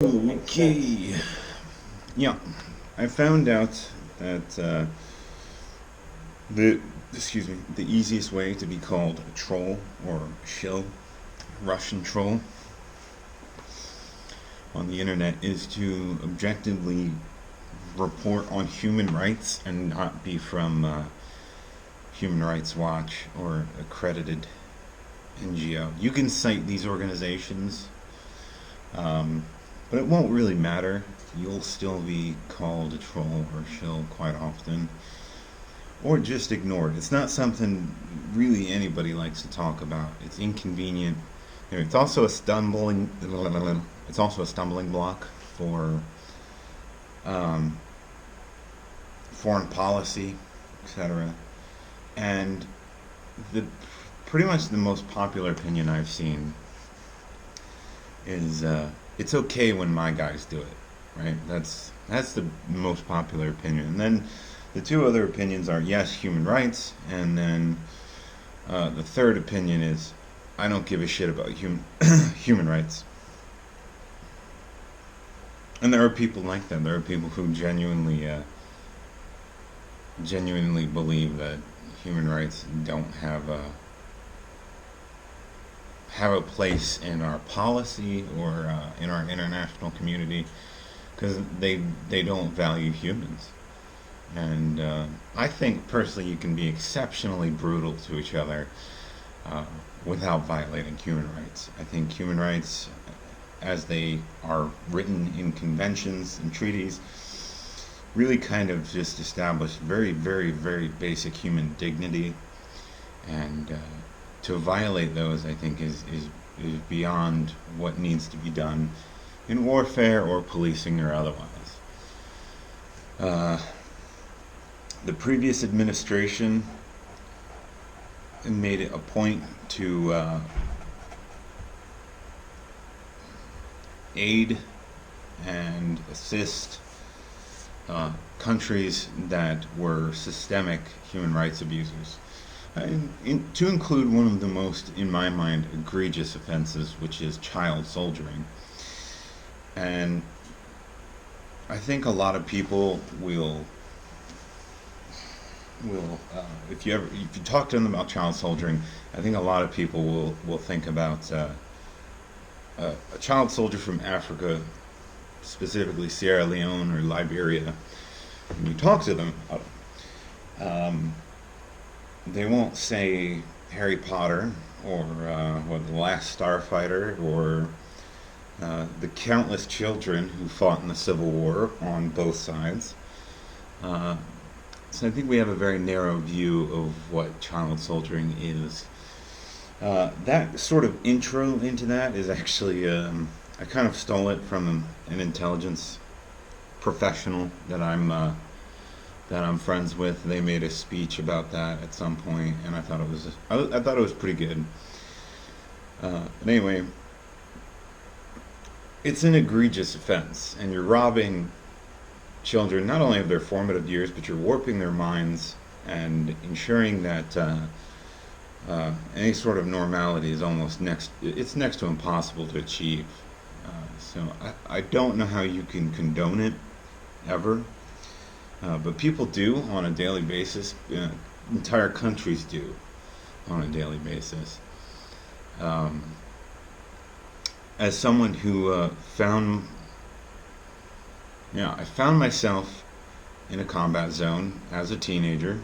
Okay. Yeah, I found out that the the easiest way to be called a troll or shill, Russian troll, on the internet is to objectively report on human rights and not be from Human Rights Watch or accredited NGO. You can cite these organizations, um, but it won't really matter. You'll still be called a troll or shill quite often, or just ignored. It's not something really anybody likes to talk about. It's inconvenient. It's also a stumbling. It's also a stumbling block for um, foreign policy, etc. And the pretty much the most popular opinion I've seen is it's okay when my guys do it, right? That's the most popular opinion. And then the two other opinions are yes, human rights, and then the third opinion is I don't give a shit about human rights. And there are people like that. There are people who genuinely believe that human rights don't have a place in our policy or in our international community because they don't value humans. And I think personally you can be exceptionally brutal to each other uh, without violating human rights. I think human rights, as they are written in conventions and treaties, really kind of just establish very, very, very basic human dignity. And to violate those, I think, is beyond what needs to be done in warfare or policing or otherwise. Uh, the previous administration made it a point to aid and assist countries that were systemic human rights abusers. To include one of the most, in my mind, egregious offenses, which is child soldiering. And I think a lot of people will if you talk to them about child soldiering, I think a lot of people will think about a child soldier from Africa, specifically Sierra Leone or Liberia. When you talk to them, um, they won't say Harry Potter or the Last Starfighter or the countless children who fought in the Civil War on both sides. Uh, so I think we have a very narrow view of what child soldiering is. That sort of intro into that is actually I kind of stole it from an intelligence professional that I'm friends with. They made a speech about that at some point, and I thought it was pretty good. But anyway, it's an egregious offense, and you're robbing children not only of their formative years, but you're warping their minds and ensuring that any sort of normality is it's next to impossible to achieve. So I don't know how you can condone it ever, but people do on a daily basis. Entire countries do on a daily basis. Um, as someone who I found myself in a combat zone as a teenager.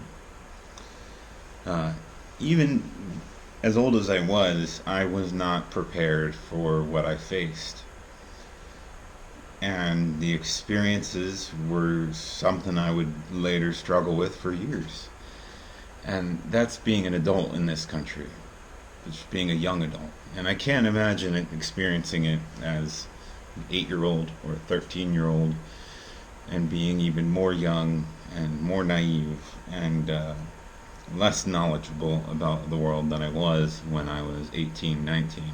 Even as old as I was not prepared for what I faced. And the experiences were something I would later struggle with for years. And that's being an adult in this country, just being a young adult. And I can't imagine experiencing it as an 8-year-old or a 13-year-old and being even more young and more naive and less knowledgeable about the world than I was when I was 18, 19.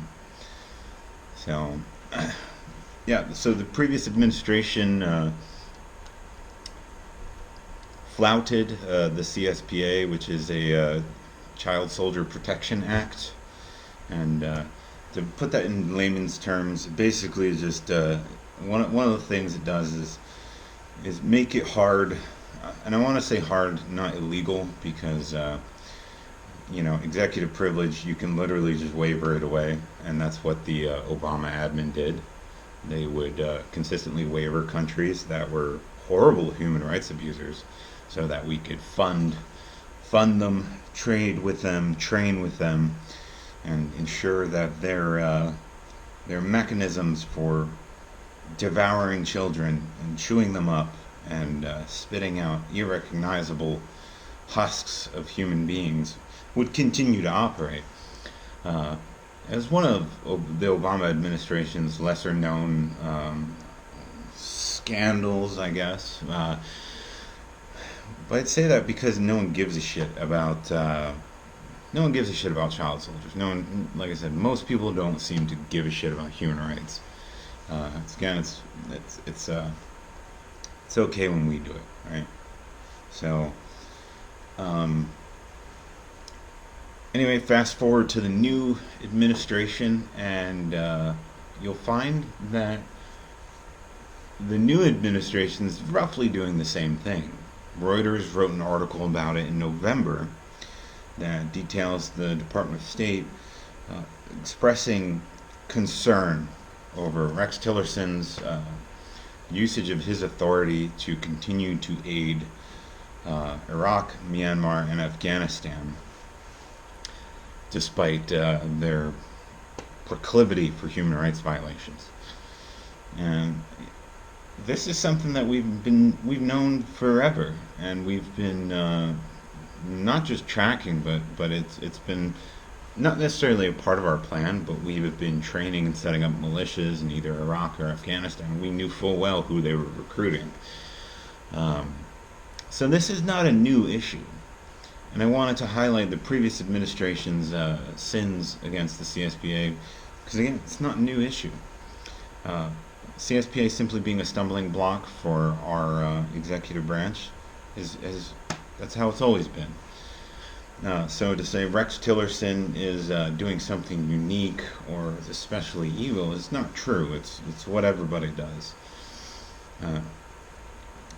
So, yeah, so the previous administration flouted the CSPA, which is a Child Soldier Protection Act. And to put that in layman's terms, basically is just one of the things it does is make it hard, and I want to say hard, not illegal, because executive privilege, you can literally just waiver it away, and that's what the Obama admin did. They would consistently waiver countries that were horrible human rights abusers, so that we could fund them, trade with them, train with them, and ensure that their mechanisms for devouring children and chewing them up and spitting out irrecognizable husks of human beings would continue to operate. Uh, as one of the Obama administration's lesser known scandals, I guess. But I'd say that because no one gives a shit about child soldiers. No one, like I said, most people don't seem to give a shit about human rights. Again, it's okay when we do it, right? So, um, anyway, fast forward to the new administration, and you'll find that the new administration is roughly doing the same thing. Reuters wrote an article about it in November that details the Department of State uh, expressing concern over Rex Tillerson's usage of his authority to continue to aid Iraq, Myanmar, and Afghanistan, despite their proclivity for human rights violations. And this is something that we've known forever, and we've been not just tracking, but it's been not necessarily a part of our plan, but we have been training and setting up militias in either Iraq or Afghanistan. We knew full well who they were recruiting. Um, so this is not a new issue. And I wanted to highlight the previous administration's sins against the CSPA, because again, it's not a new issue. Uh, CSPA simply being a stumbling block for our executive branch is that's how it's always been. So to say Rex Tillerson is doing something unique or is especially evil is not true. It's what everybody does. Uh,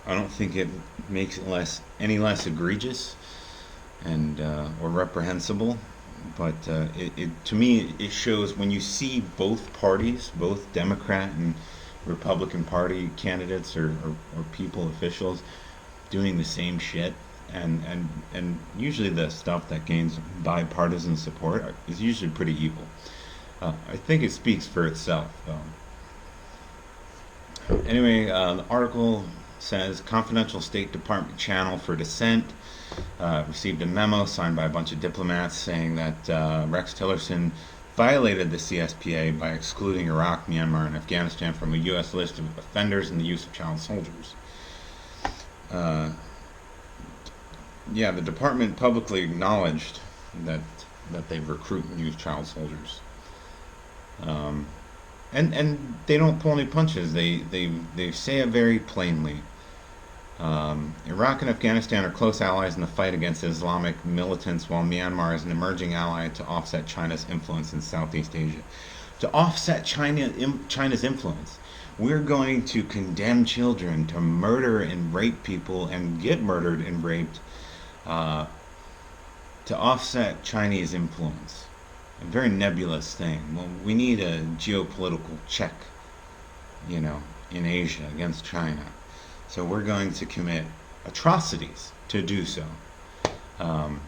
I don't think it makes it any less egregious and or reprehensible. But to me, it shows when you see both parties, both Democrat and Republican Party candidates or people, officials, doing the same shit, and usually the stuff that gains bipartisan support is usually pretty evil. I think it speaks for itself, though. Anyway, the article says confidential State Department channel for dissent received a memo signed by a bunch of diplomats saying that Rex Tillerson violated the CSPA by excluding Iraq, Myanmar, and Afghanistan from a U.S. list of offenders in the use of child soldiers. Uh, yeah, the department publicly acknowledged that they recruit and use child soldiers. Um, and they don't pull any punches. They say it very plainly. Iraq and Afghanistan are close allies in the fight against Islamic militants, while Myanmar is an emerging ally to offset China's influence in Southeast Asia. To offset China's influence, we're going to condemn children to murder and rape people and get murdered and raped uh, to offset Chinese influence. A very nebulous thing. Well, we need a geopolitical check, in Asia against China. So we're going to commit atrocities to do so. Um,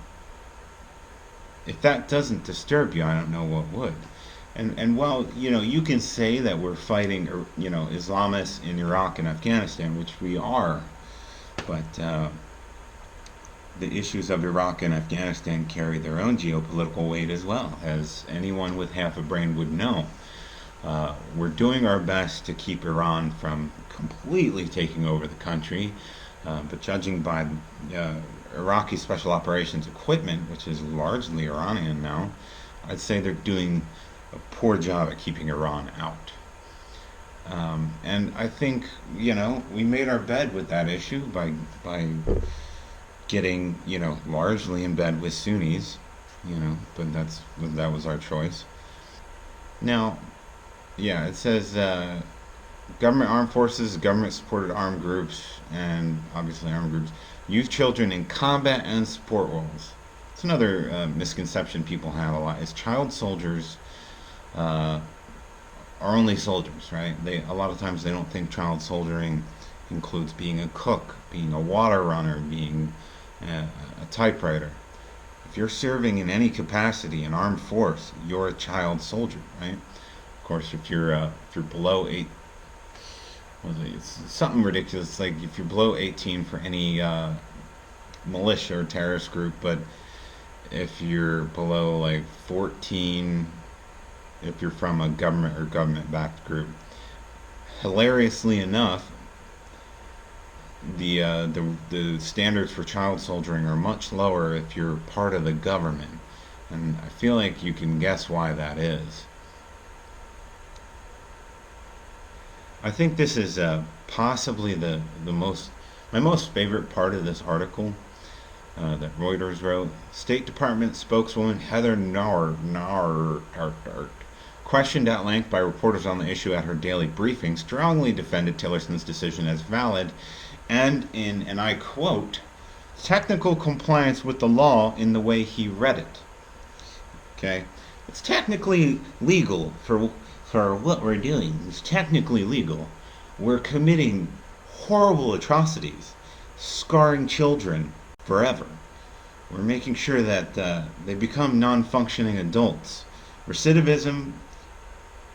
if that doesn't disturb you, I don't know what would. And while you can say that we're fighting Islamists in Iraq and Afghanistan, which we are, but the issues of Iraq and Afghanistan carry their own geopolitical weight as well, as anyone with half a brain would know. We're doing our best to keep Iran from completely taking over the country, but judging by Iraqi special operations equipment, which is largely Iranian now, I'd say they're doing a poor job at keeping Iran out. And I think we made our bed with that issue by getting largely in bed with Sunnis, but that was our choice. Now, yeah, it says Government armed forces, government-supported armed groups, and obviously armed groups use children in combat and support roles. It's another misconception people have a lot. Is child soldiers uh, are only soldiers, right? They a lot of times they don't think child soldiering includes being a cook, being a water runner, being a typewriter. If you're serving in any capacity in armed force, you're a child soldier, right? Of course, if you're below eight, what is it? It's something ridiculous. Like if you're below 18 for any militia or terrorist group, but if you're below like 14, if you're from a government or government-backed group, hilariously enough, the standards for child soldiering are much lower if you're part of the government, and I feel like you can guess why that is. I think this is possibly the most my most favorite part of this article that Reuters wrote. State Department spokeswoman Heather Nauert, questioned at length by reporters on the issue at her daily briefing, strongly defended Tillerson's decision as valid and in, and I quote, technical compliance with the law in the way he read it. Okay? It's technically legal for what we're doing. It's technically legal. We're committing horrible atrocities, scarring children forever. We're making sure that they become non-functioning adults. Recidivism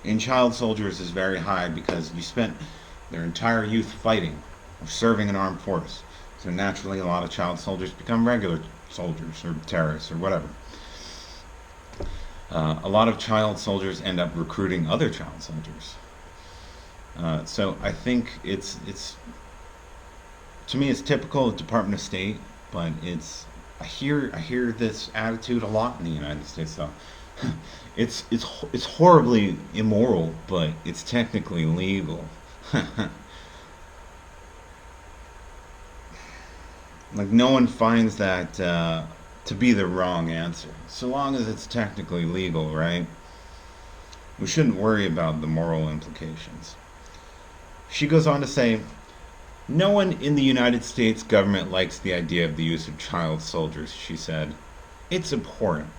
in child soldiers is very high because you spent their entire youth fighting or serving an armed force. So naturally, a lot of child soldiers become regular soldiers or terrorists or whatever. A lot of child soldiers end up recruiting other child soldiers. So I think it's to me it's typical of Department of State, but I hear this attitude a lot in the United States though. It's horribly immoral, but it's technically legal. Like no one finds that to be the wrong answer, so long as it's technically legal, right? We shouldn't worry about the moral implications. She goes on to say, no one in the United States government likes the idea of the use of child soldiers, she said. It's abhorrent.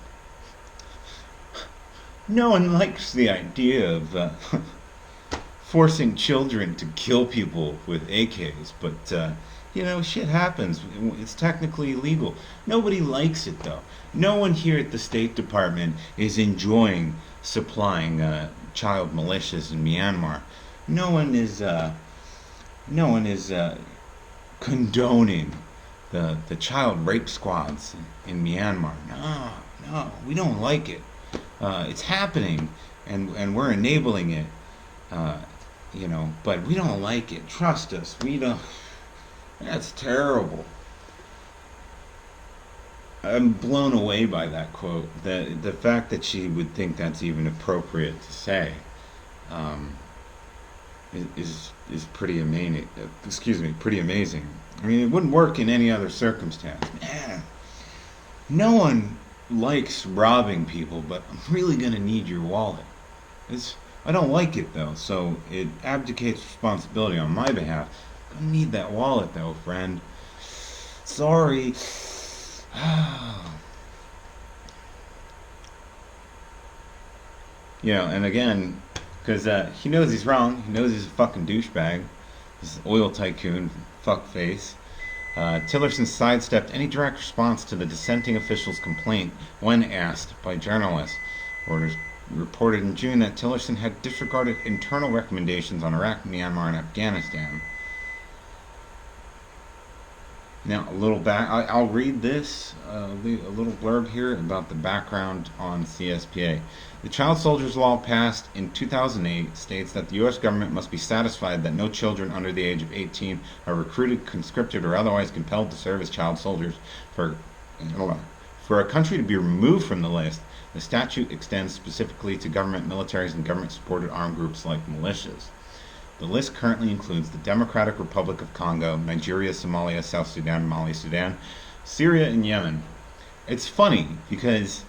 No one likes the idea of forcing children to kill people with AKs, but shit happens. It's technically illegal. Nobody likes it though. No one here at the State Department is enjoying supplying child militias in Myanmar. No one is. No one is condoning the child rape squads in Myanmar. No, no, we don't like it. It's happening, and we're enabling it. Uh, but we don't like it. Trust us. We don't. That's terrible. I'm blown away by that quote. The fact that she would think that's even appropriate to say um, is pretty amazing. Excuse me, pretty amazing. I mean, it wouldn't work in any other circumstance. Man, no one likes robbing people, but I'm really gonna need your wallet. I don't like it though, so it abdicates responsibility on my behalf. I need that wallet though, friend. Sorry. And again, because he knows he's wrong. He knows he's a fucking douchebag. This oil tycoon, fuckface. Tillerson sidestepped any direct response to the dissenting official's complaint when asked by journalists. Reuters reported in June that Tillerson had disregarded internal recommendations on Iraq, Myanmar, and Afghanistan. Now, a little back. I'll read this, a little blurb here about the background on CSPA. The Child Soldiers Law passed in 2008 states that the U.S. government must be satisfied that no children under the age of 18 are recruited, conscripted, or otherwise compelled to serve as child soldiers. For a country to be removed from the list, the statute extends specifically to government militaries and government-supported armed groups like militias. The list currently includes the Democratic Republic of Congo, Nigeria, Somalia, South Sudan, Mali, Sudan, Syria, and Yemen. It's funny because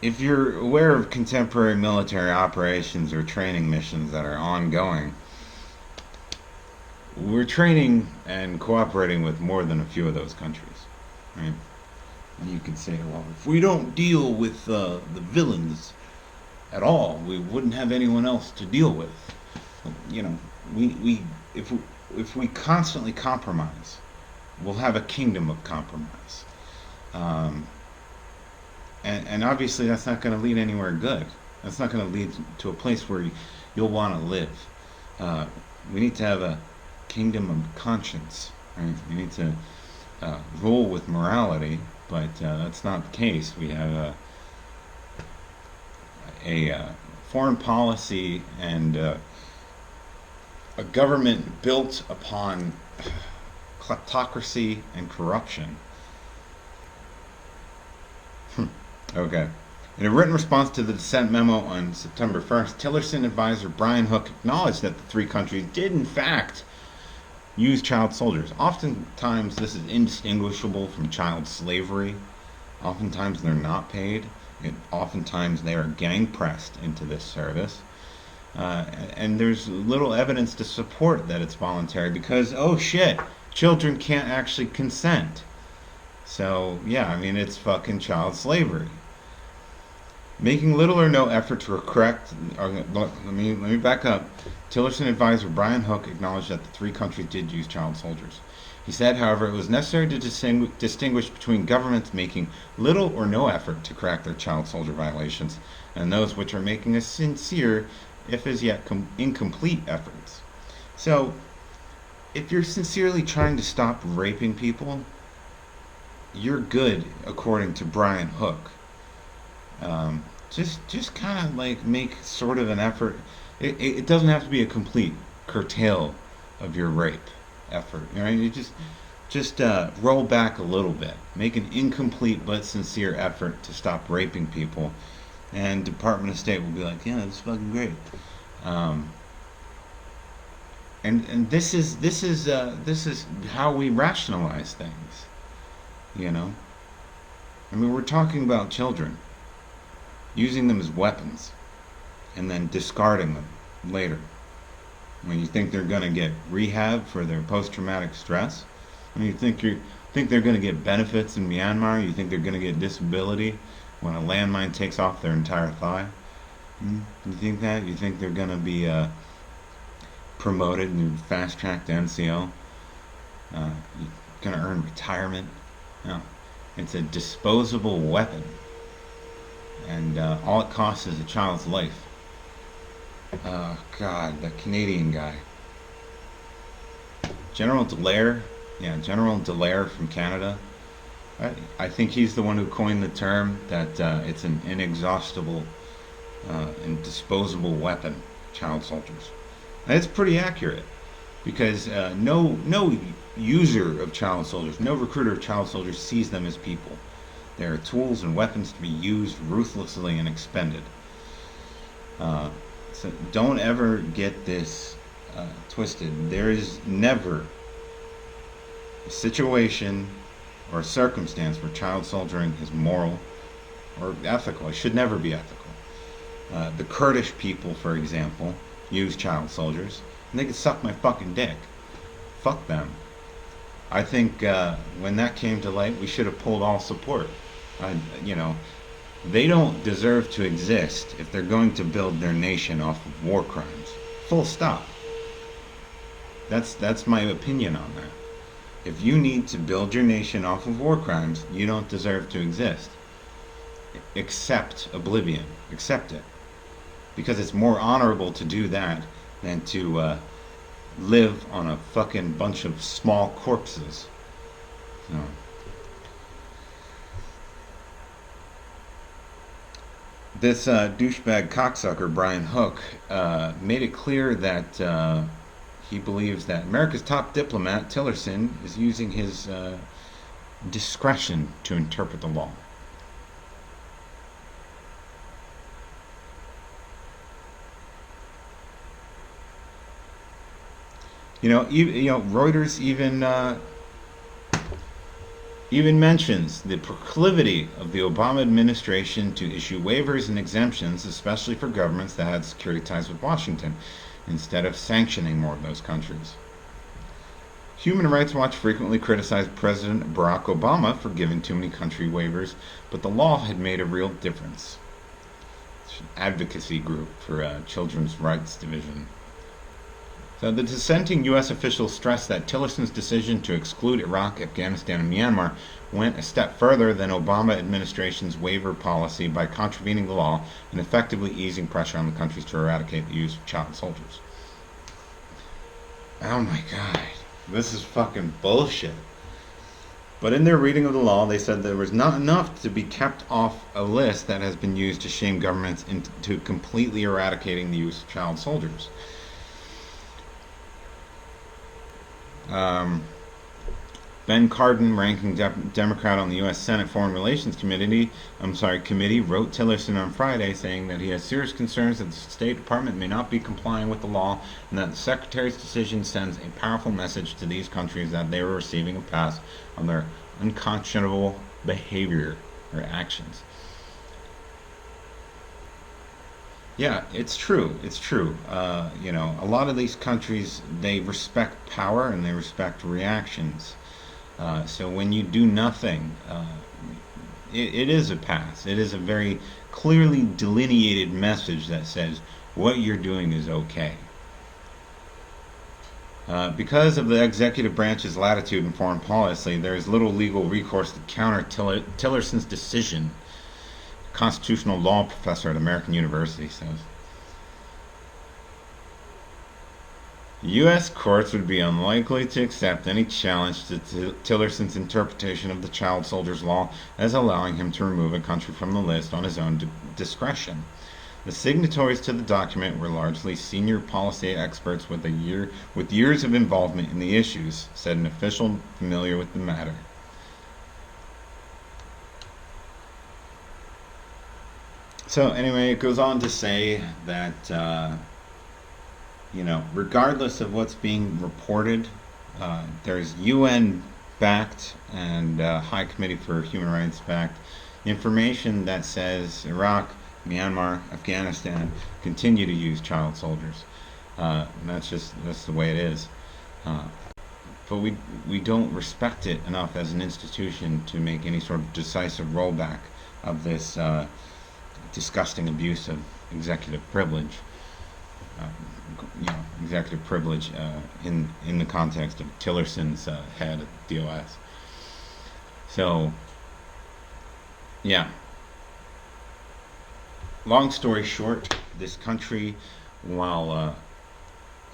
if you're aware of contemporary military operations or training missions that are ongoing, we're training and cooperating with more than a few of those countries, right? And you could say, well, if we don't deal with the villains at all, we wouldn't have anyone else to deal with. You know, we if we, if we constantly compromise, we'll have a kingdom of compromise. Um, and obviously, that's not going to lead anywhere good. That's not going to lead to a place where you'll want to live. Uh, we need to have a kingdom of conscience, right? We need to rule with morality, but that's not the case. We have a foreign policy and a government built upon kleptocracy and corruption. Okay. In a written response to the dissent memo on September 1st, Tillerson advisor Brian Hook acknowledged that the three countries did, in fact, use child soldiers. Oftentimes, this is indistinguishable from child slavery. Oftentimes, they're not paid. And oftentimes, they are gang pressed into this service. And there's little evidence to support that it's voluntary because, oh shit, children can't actually consent. So, yeah, I mean, it's fucking child slavery. Making little or no effort to correct. Let me back up. Tillerson advisor Brian Hook acknowledged that the three countries did use child soldiers. He said, however, it was necessary to distinguish between governments making little or no effort to correct their child soldier violations and those which are making a sincere, if as yet incomplete, efforts. So, if you're sincerely trying to stop raping people, you're good, according to Brian Hook. Just kind of like make sort of an effort. It doesn't have to be a complete curtail of your rape effort. You know, you just roll back a little bit, make an incomplete but sincere effort to stop raping people, and Department of State will be like, yeah, that's fucking great. Um, and this is how we rationalize things. You know, I mean, we're talking about children, using them as weapons, and then discarding them later. When you think they're gonna get rehab for their post-traumatic stress, when you think they're gonna get benefits in Myanmar, you think they're gonna get disability when a landmine takes off their entire thigh. You think that? You think they're gonna be promoted and fast-tracked to NCO? Uh, gonna earn retirement? No, it's a disposable weapon, and all it costs is a child's life. God, the Canadian guy, General Dallaire, yeah, General Dallaire from Canada. I think he's the one who coined the term that it's an inexhaustible and disposable weapon, child soldiers. And it's pretty accurate because no user of child soldiers, no recruiter of child soldiers sees them as people. They are tools and weapons to be used ruthlessly and expended. So don't ever get this twisted. There is never a situation or a circumstance where child soldiering is moral or ethical. It should never be ethical. The Kurdish people, for example, use child soldiers, and they can suck my fucking dick. Fuck them. I think when that came to light, we should have pulled all support. You know, they don't deserve to exist if they're going to build their nation off of war crimes. Full stop. That's my opinion on that. If you need to build your nation off of war crimes, you don't deserve to exist. Accept oblivion. Accept it. Because it's more honorable to do that than to live on a fucking bunch of small corpses. So. This douchebag cocksucker, Brian Hook, made it clear that he believes that America's top diplomat, Tillerson, is using his discretion to interpret the law. Reuters even mentions the proclivity of the Obama administration to issue waivers and exemptions, especially for governments that had security ties with Washington, instead of sanctioning more of those countries. Human Rights Watch frequently criticized President Barack Obama for giving too many country waivers, but the law had made a real difference. It's an advocacy group for Children's Rights Division. So the dissenting U.S. officials stressed that Tillerson's decision to exclude Iraq, Afghanistan, and Myanmar went a step further than Obama administration's waiver policy by contravening the law and effectively easing pressure on the countries to eradicate the use of child soldiers. Oh my god. This is fucking bullshit. But in their reading of the law, they said there was not enough to be kept off a list that has been used to shame governments into completely eradicating the use of child soldiers. Ben Cardin, ranking Democrat on the U.S. Senate Foreign Relations Committee, wrote Tillerson on Friday saying that he has serious concerns that the State Department may not be complying with the law and that the Secretary's decision sends a powerful message to these countries that they are receiving a pass on their unconscionable behavior or actions. Yeah, it's true. It's true. A lot of these countries, they respect power and they respect reactions. So when you do nothing, it is a pass. It is a very clearly delineated message that says what you're doing is okay. Because of the executive branch's latitude in foreign policy, there is little legal recourse to counter Tillerson's decision. Constitutional law professor at American University says. U.S. courts would be unlikely to accept any challenge to Tillerson's interpretation of the child soldiers law as allowing him to remove a country from the list on his own discretion. The signatories to the document were largely senior policy experts with years of involvement in the issues, said an official familiar with the matter. So anyway, it goes on to say that, regardless of what's being reported, there's UN-backed and High Committee for Human Rights-backed information that says Iraq, Myanmar, Afghanistan continue to use child soldiers. That's the way it is. But we don't respect it enough as an institution to make any sort of decisive rollback of this disgusting abuse of executive privilege. Executive privilege in the context of Tillerson's head at DOS. So, yeah. Long story short, this country, while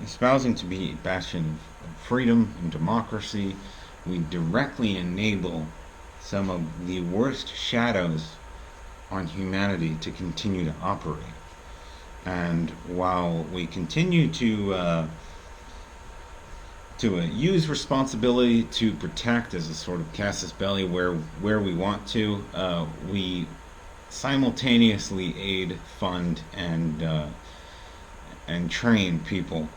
espousing to be a bastion of freedom and democracy, we directly enable some of the worst shadows on humanity to continue to operate. And while we continue to use responsibility to protect as a sort of casus belli where we want to, we simultaneously aid, fund, and train people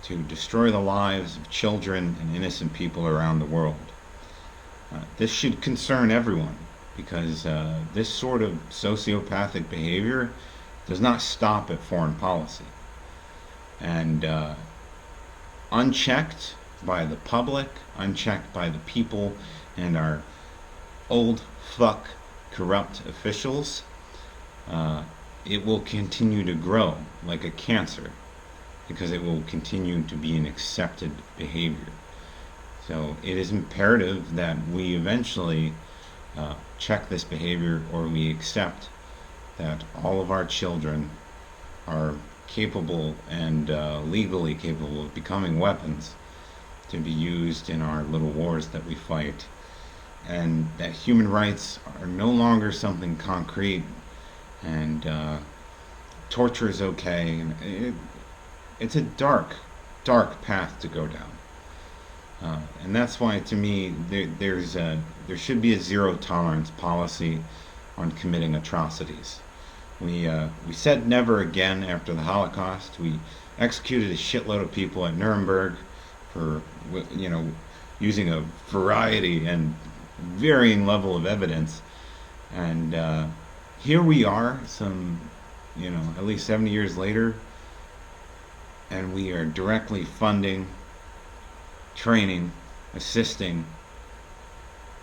to destroy the lives of children and innocent people around the world. This should concern everyone, because this sort of sociopathic behavior does not stop at foreign policy. And unchecked by the public, unchecked by the people and our old fuck corrupt officials, it will continue to grow like a cancer, because it will continue to be an accepted behavior. So it is imperative that we eventually check this behavior, or we accept that all of our children are capable and legally capable of becoming weapons to be used in our little wars that we fight, and that human rights are no longer something concrete, and torture is okay, and it's a dark path to go down. And that's why, to me, there should be a zero tolerance policy on committing atrocities. We said never again after the Holocaust. We executed a shitload of people at Nuremberg for using a variety and varying level of evidence. And here we are, at least 70 years later, and we are directly funding, training, assisting,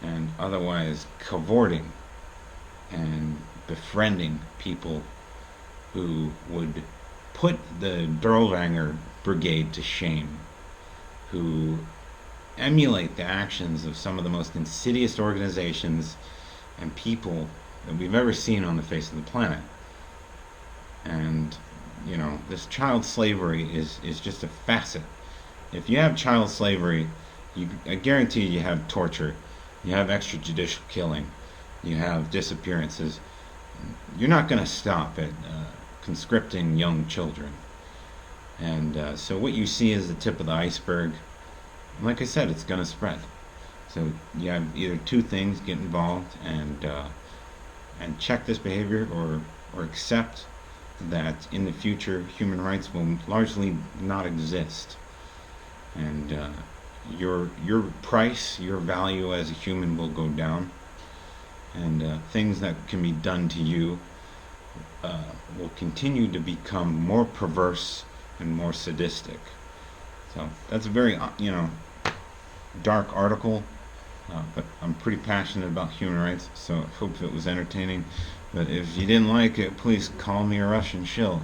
and otherwise cavorting and befriending people who would put the Dirlewanger Brigade to shame, who emulate the actions of some of the most insidious organizations and people that we've ever seen on the face of the planet. And, this child slavery is just a facet. If you have child slavery, I guarantee you have torture, you have extrajudicial killing, you have disappearances. You're not going to stop at conscripting young children. And so what you see is the tip of the iceberg. Like I said, it's going to spread. So you have either two things: get involved and check this behavior, or accept that in the future human rights will largely not exist, and your price, your value as a human will go down, and things that can be done to you will continue to become more perverse and more sadistic. So that's a very dark article, but I'm pretty passionate about human rights, so I hope it was entertaining. But if you didn't like it, please call me a Russian shill.